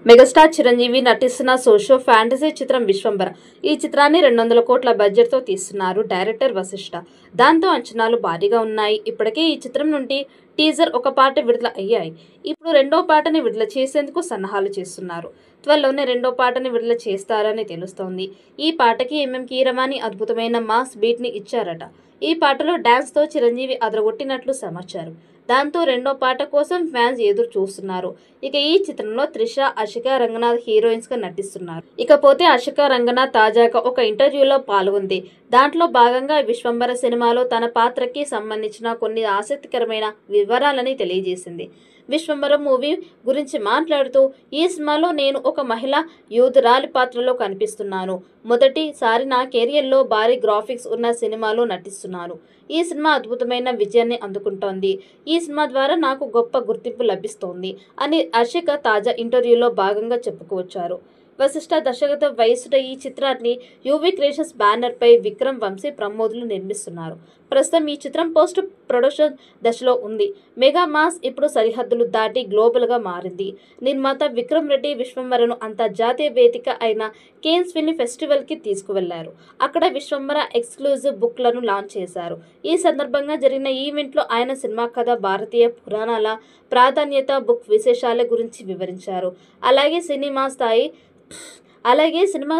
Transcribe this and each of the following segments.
Megastar Chiranjeevi నటిస్తున్న socio fantasy చిత్రం విశ్వంబర. ఈ చిత్రాన్ని 200 కోట్ల బడ్జెట్తో తీస్తున్నారు డైరెక్టర్ వశిష్ఠ. దాంతో అంచనాలు భారీగా ఉన్నాయి. ఇప్పటికే ఈ చిత్రం నుండి టీజర్ ఒక పాట విడుదల అయ్యాయి. ఇప్పుడు రెండో పాటని విడుదల చేసేందుకు సన్నాహాలు చేస్తున్నారు. త్వరలోనే రెండో పాటని విడుదల చేస్తారని తెలుస్తోంది. ఈ పాటకి కీరవాణి అద్భుతమైన మాస్ బీట్ని ఇచ్చారట. ఈ పాటలో డాన్స్తో చిరంజీవి అదరగొట్టినట్లు సమాచారం. దాంతో రెండో పాట కోసం ఫ్యాన్స్ ఎదురు చూస్తున్నారు. ఇక ఈ చిత్రంలో త్రిష, అశిక రంగనాథ్ హీరోయిన్స్ గా నటిస్తున్నారు. ఇకపోతే అశిక రంగనాథ్ తాజాగా ఒక ఇంటర్వ్యూలో పాల్గొంది. దాంట్లో భాగంగా విశ్వంబర సినిమాలో తన పాత్రకి సంబంధించిన కొన్ని ఆసక్తికరమైన వివరాలని తెలియజేసింది. విశ్వంబర మూవీ గురించి మాట్లాడుతూ, ఈ సినిమాలో నేను ఒక మహిళా యోధురాలి పాత్రలో కనిపిస్తున్నాను. మొదటిసారి నా కెరియర్లో భారీ గ్రాఫిక్స్ ఉన్న సినిమాలో నటిస్తున్నాను. ఈ సినిమా అద్భుతమైన విజయాన్ని అందుకుంటోంది. ఈ సినిమా ద్వారా నాకు గొప్ప గుర్తింపు లభిస్తోంది అని అశిక తాజా ఇంటర్వ్యూలో భాగంగా చెప్పుకొచ్చారు. వశిష్ఠ దర్శకత్వం వహిస్తున్న ఈ చిత్రాన్ని యువి క్రియేషన్స్ బ్యానర్ పై విక్రమ్ వంశీ ప్రమోదులు నిర్మిస్తున్నారు. ప్రస్తుతం ఈ చిత్రం పోస్ట్ ప్రొడక్షన్ దశలో ఉంది. మెగా మాస్ ఇప్పుడు సరిహద్దులు దాటి గ్లోబల్ గా మారింది. నిర్మాత విక్రమ్ రెడ్డి విశ్వంబరను అంతర్జాతీయ వేదిక అయిన కేన్స్ ఫిల్మ్ ఫెస్టివల్ కి తీసుకువెళ్లారు. అక్కడ విశ్వంబర ఎక్స్క్లూజివ్ బుక్లను లాంచ్ చేశారు. ఈ సందర్భంగా జరిగిన ఈవెంట్లో ఆయన సినిమా కథ, భారతీయ పురాణాల ప్రాధాన్యత, బుక్ విశేషాల గురించి వివరించారు. అలాగే సినిమా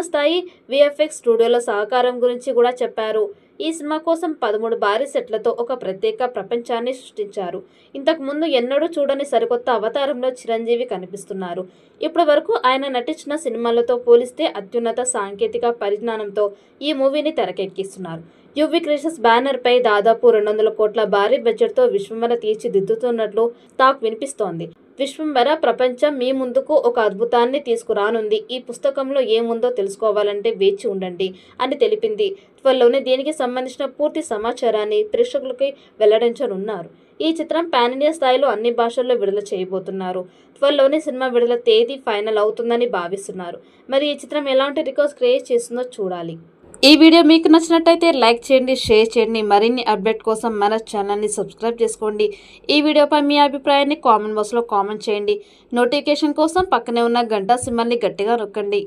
స్థాయి విఎఫ్ఎక్స్ స్టూడియోల సహకారం గురించి కూడా చెప్పారు. ఈ సినిమా కోసం 13 భారీ సెట్లతో ఒక ప్రత్యేక ప్రపంచాన్ని సృష్టించారు. ఇంతకు ముందు ఎన్నడూ చూడని సరికొత్త అవతారంలో చిరంజీవి కనిపిస్తున్నారు. ఇప్పటి వరకు ఆయన నటించిన సినిమాలతో పోలిస్తే అత్యున్నత సాంకేతిక పరిజ్ఞానంతో ఈ మూవీని తెరకెక్కిస్తున్నారు. యువి క్రియేషన్స్ బ్యానర్ పై దాదాపు 200 కోట్ల భారీ బడ్జెట్తో విశ్వంబర తీర్చిదిద్దుతున్నట్లు టాక్ వినిపిస్తోంది. విశ్వంబర ప్రపంచం మీ ముందుకు ఒక అద్భుతాన్ని తీసుకురానుంది. ఈ పుస్తకంలో ఏముందో తెలుసుకోవాలంటే వేచి ఉండండి అని తెలిపింది. త్వరలోనే దీనికి సంబంధించిన పూర్తి సమాచారాన్ని ప్రేక్షకులకి వెల్లడించనున్నారు. ఈ చిత్రం పాన్ ఇండియా స్థాయిలో అన్ని భాషల్లో విడుదల చేయబోతున్నారు. త్వరలోనే సినిమా విడుదల తేదీ ఫైనల్ అవుతుందని భావిస్తున్నారు. మరి ఈ చిత్రం ఎలాంటి రికార్డ్స్ క్రియేట్ చేస్తుందో చూడాలి. ఈ వీడియో మీకు నచ్చినట్టయితే లైక్ చేయండి, షేర్ చేయండి. మరిన్ని అప్డేట్ కోసం మన ఛానల్ని సబ్స్క్రైబ్ చేసుకోండి. ఈ వీడియోపై మీ అభిప్రాయాన్ని కామెంట్ బాక్స్లో కామెంట్ చేయండి. నోటిఫికేషన్ కోసం పక్కనే ఉన్న గంట సింబల్ని గట్టిగా నొక్కండి.